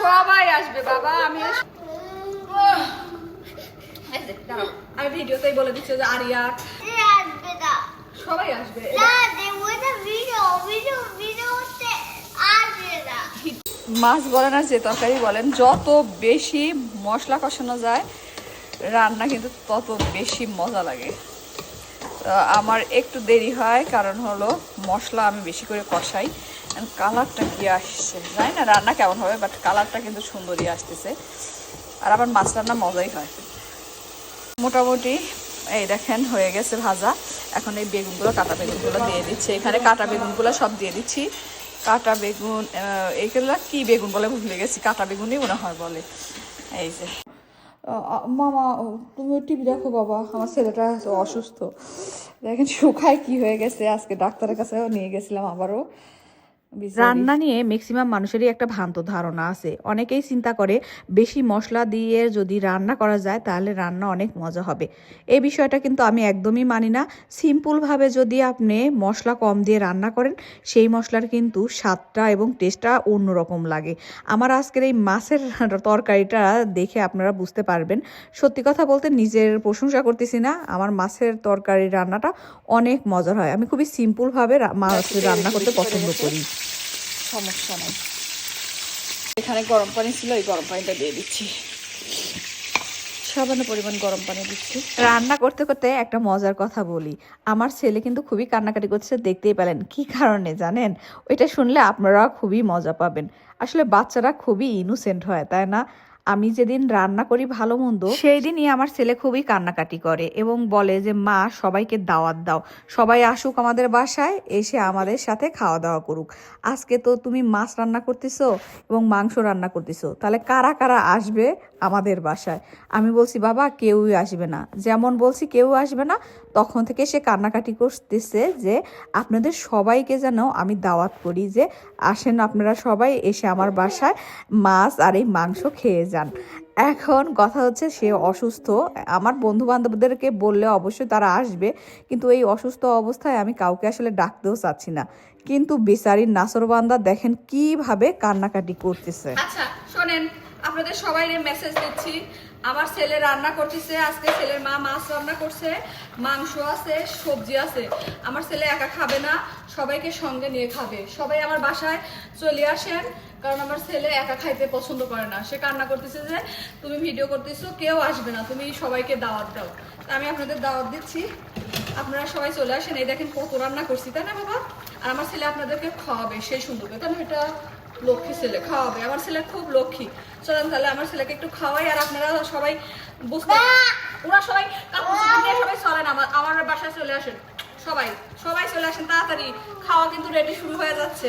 সবাই আসবে বাবা। আমি ভিডিওতেই বলে দিচ্ছি যে আরিয়া সবাই আসবে। মাছ বলেন আর যে তরকারি বলেন, যত বেশি মশলা কষানো যায় রান্না কিন্তু তত বেশি মজা লাগে। আমার একটু দেরি হয়, কারণ হলো মশলা আমি বেশি করে কষাই। কালারটা কি আসছে জানি না রান্না কেমন হবে, বাট কালারটা কিন্তু সুন্দরই আসতেছে। আর আমার মাছ রান্না মজাই হয় মোটামুটি। এই দেখেন হয়ে গেছে ভাজা। এখন এই বেগুনগুলো, কাটা বেগুনগুলো দিয়ে দিচ্ছি এখানে। কাটা বেগুনগুলো সব দিয়ে দিচ্ছি। কাটা বেগুন, এইগুলো কি বেগুন বলে ভুলে গেছি, কাটা বেগুনই মনে হয় বলে। এই যে মামা তুমি টিভি দেখো বাবা, আমার ছেলেটা অসুস্থ দেখেন, শুকায় কি হয়ে গেছে। আজকে ডাক্তারের কাছেও নিয়ে গেছিলাম আবারও। রান্না নিয়ে ম্যাক্সিমাম মানুষেরই একটা ভ্রান্ত ধারণা আছে। অনেকেই চিন্তা করে বেশি মশলা দিয়ে যদি রান্না করা যায় তাহলে রান্না অনেক মজা হবে। এই বিষয়টা কিন্তু আমি একদমই মানি না। সিম্পলভাবে যদি আপনি মশলা কম দিয়ে রান্না করেন, সেই মশলার কিন্তু স্বাদটা এবং টেস্টটা অন্যরকম লাগে। আমার আজকের এই মাছের তরকারিটা দেখে আপনারা বুঝতে পারবেন। সত্যি কথা বলতে নিজের প্রশংসা করতেছি না, আমার মাছের তরকারি রান্নাটা অনেক মজার হয়। আমি খুবই সিম্পলভাবে মাছ রান্না করতে পছন্দ করি। সমস্যা নেই। এখানে গরম পানি ছিল, এই গরম পানিটা দিয়ে দিচ্ছি। সামান্য পরিমাণ গরম পানি দিচ্ছি। রান্না করতে করতে একটা মজার কথা বলি। আমার ছেলে কিন্তু খুবই কান্নাকাটি করছে, দেখতেই পেলেন। কি কারণে জানেন? ওইটা শুনলে আপনারা খুবই মজা পাবেন। আসলে বাচ্চারা খুবই ইনোসেন্ট হয়, তাই না? আমি যেদিন রান্না করি ভালো মন্দ, সেই দিনই আমার ছেলে খুবই কান্নাকাটি করে এবং বলে যে মা সবাইকে দাওয়াত দাও, সবাই আসুক আমাদের বাসায়, এসে আমাদের সাথে খাওয়া দাওয়া করুক। আজকে তো তুমি মাছ রান্না করতেছো এবং মাংস রান্না করতেছো, তাহলে কারা কারা আসবে আমাদের বাসায়? আমি বলছি বাবা কেউই আসবে না। যেমন বলছি কেউ আসবে না, তখন থেকে সে কান্নাকাটি করতেছে যে আপনাদের সবাইকে যেন আমি দাওয়াত করি, যে আসেন আপনারা সবাই এসে আমার বাসায় মাছ আর এই মাংস খেয়ে যান। এখন কথা হচ্ছে সে অসুস্থ। আমার বন্ধু বান্ধবদেরকে বললে অবশ্যই তারা আসবে, কিন্তু এই অসুস্থ অবস্থায় আমি কাউকে আসলে ডাকতেও চাচ্ছি না। কিন্তু বেচারির নাসরবান্দা দেখেন কিভাবে কান্নাকাটি করতেছে। আচ্ছা শোনেন, আপনাদের সবাই মেসেজ দিচ্ছি। আমার ছেলে রান্না করতেছে আজকে, ছেলের মা মাছ রান্না করছে, মাংস আছে, সবজি আছে। আমার ছেলে একা খাবে না, সবাইকে সঙ্গে নিয়ে খাবে। সবাই আমার বাসায় চলে আসেন, কারণ আমার ছেলে একা খাইতে পছন্দ করে না। সে কান্না করতেছে যে তুমি ভিডিও করতেছো, কেউ আসবে না, তুমি সবাইকে দাওয়াত দাও। আমি আপনাদের দাওয়াত দিচ্ছি, আপনারা সবাই চলে আসেন। এই দেখেন কত রান্না করছি, তাই না বাবা? আর আমার ছেলে আপনাদেরকে খাওয়াবে সেই সুন্দর, তাই না? এটা লক্ষ্মী ছেলে, খাওয়াবে। আমার ছেলে খুব লক্ষ্মী। চলেন তাহলে আমার ছেলেকে একটু খাওয়াই। আর আপনারা সবাই বুঝতে, ওরা সবাই সবাই চলেন আমার বাসায় চলে আসেন। সবাই সবাই চলে আসেন তাড়াতাড়ি, খাওয়া কিন্তু রেডি শুরু হয়ে যাচ্ছে।